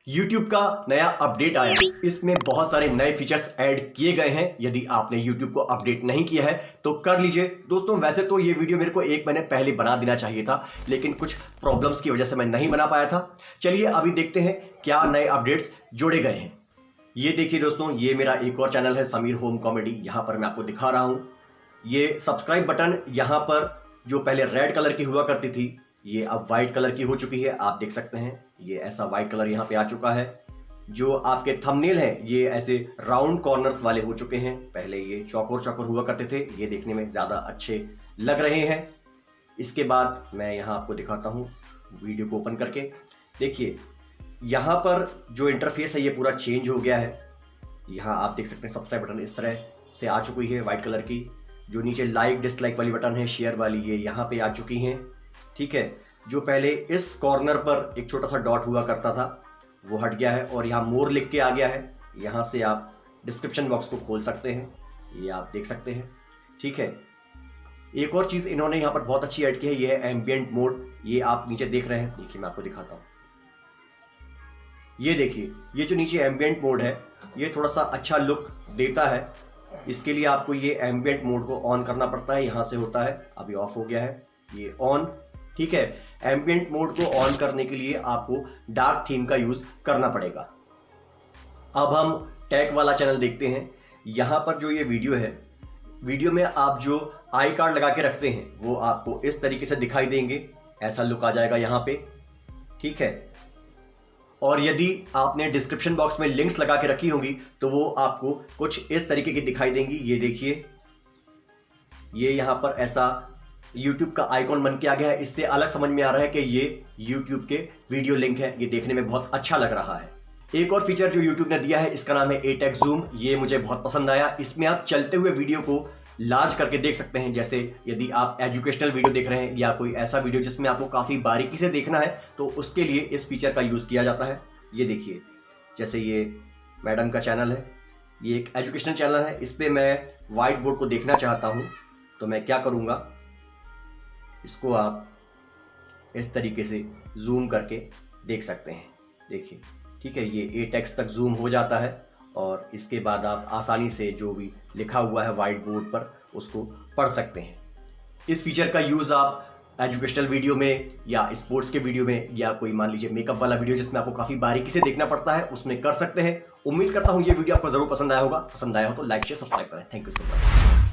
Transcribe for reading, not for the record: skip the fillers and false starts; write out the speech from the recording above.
YouTube का नया update आया। इसमें बहुत सारे नए फीचर्स ऐड किए गए हैं। यदि आपने YouTube को अपडेट नहीं किया है तो कर लीजिए। दोस्तों वैसे तो ये वीडियो मेरे को 1 महीने पहले बना देना चाहिए था, लेकिन कुछ प्रॉब्लम्स की वजह से मैं नहीं बना पाया था। चलिए अभी देखते हैं क्या नए अपडेट्स जोड़े गए हैं। ये देखिए दोस्तों, ये मेरा एक और चैनल है समीर होम कॉमेडी। यहाँ पर मैं आपको दिखा रहा हूँ। ये सब्सक्राइब बटन यहाँ पर जो पहले रेड कलर की हुआ करती थी, ये अब वाइट कलर की हो चुकी है। आप देख सकते हैं ये ऐसा वाइट कलर यहाँ पे आ चुका है। जो आपके थंबनेल हैं ये ऐसे राउंड कॉर्नर्स वाले हो चुके हैं। पहले ये चौकोर चौकोर हुआ करते थे, ये देखने में ज़्यादा अच्छे लग रहे हैं। इसके बाद मैं यहाँ आपको दिखाता हूँ वीडियो को ओपन करके। देखिए यहाँ पर जो इंटरफेस है ये पूरा चेंज हो गया है। यहाँ आप देख सकते हैं सब्सक्राइब बटन इस तरह से आ चुकी है वाइट कलर की। जो नीचे लाइक डिसलाइक वाली बटन है, शेयर वाली, ये यहाँ पे आ चुकी हैं। ठीक है, जो पहले इस कॉर्नर पर एक छोटा सा डॉट हुआ करता था वो हट गया है और यहाँ मोर लिख के आ गया है। यहाँ से आप डिस्क्रिप्शन बॉक्स को खोल सकते हैं, ये आप देख सकते हैं। ठीक है, एक और चीज़ इन्होंने यहाँ पर बहुत अच्छी ऐड की है, ये है एम्बिएंट मोड। ये आप नीचे देख रहे हैं, देखिए मैं आपको दिखाता हूँ। ये देखिए, ये जो नीचे एम्बिएंट मोड है ये थोड़ा सा अच्छा लुक देता है। इसके लिए आपको ये एम्बिएंट मोड को ऑन करना पड़ता है, यहाँ से होता है। अभी ऑफ हो गया है, ये ऑन। ठीक है, एम्बिएंट मोड को ऑन करने के लिए आपको डार्क थीम का यूज करना पड़ेगा। अब हम टैग वाला चैनल देखते हैं। यहाँ पर जो ये वीडियो है, वीडियो में आप जो आई कार्ड लगा के रखते हैं वो आपको इस तरीके से दिखाई देंगे। ऐसा लुक आ जाएगा यहाँ पे। ठीक है, और यदि आपने डिस्क्रिप्शन बॉक्स में लिंक्स लगा के रखी होंगी तो वो आपको कुछ इस तरीके की दिखाई देंगी। ये देखिए, ये यहाँ पर ऐसा YouTube का आइकॉन बन के आ गया है। इससे अलग समझ में आ रहा है कि ये YouTube के वीडियो लिंक है। ये देखने में बहुत अच्छा लग रहा है। एक और फीचर जो YouTube ने दिया है इसका नाम है ATEX Zoom। ये मुझे बहुत पसंद आया। इसमें आप चलते हुए वीडियो को लार्ज करके देख सकते हैं। जैसे यदि आप एजुकेशनल वीडियो देख रहे हैं या कोई ऐसा वीडियो जिसमें आपको काफ़ी बारीकी से देखना है तो उसके लिए इस फीचर का यूज़ किया जाता है। ये देखिए, जैसे ये मैडम का चैनल है, ये एक एजुकेशनल चैनल है। इस पर मैं वाइट बोर्ड को देखना चाहता हूँ तो मैं क्या करूँगा, इसको आप इस तरीके से जूम करके देख सकते हैं। देखिए, ठीक है, ये ATEX तक जूम हो जाता है और इसके बाद आप आसानी से जो भी लिखा हुआ है वाइट बोर्ड पर उसको पढ़ सकते हैं। इस फीचर का यूज़ आप एजुकेशनल वीडियो में या स्पोर्ट्स के वीडियो में या कोई मान लीजिए मेकअप वाला वीडियो जिसमें आपको काफ़ी बारीकी से देखना पड़ता है उसमें कर सकते हैं। उम्मीद करता हूँ ये वीडियो आपको ज़रूर पसंद आया होगा। पसंद आया हो तो लाइक शेयर सब्सक्राइब करें। Thank you so much.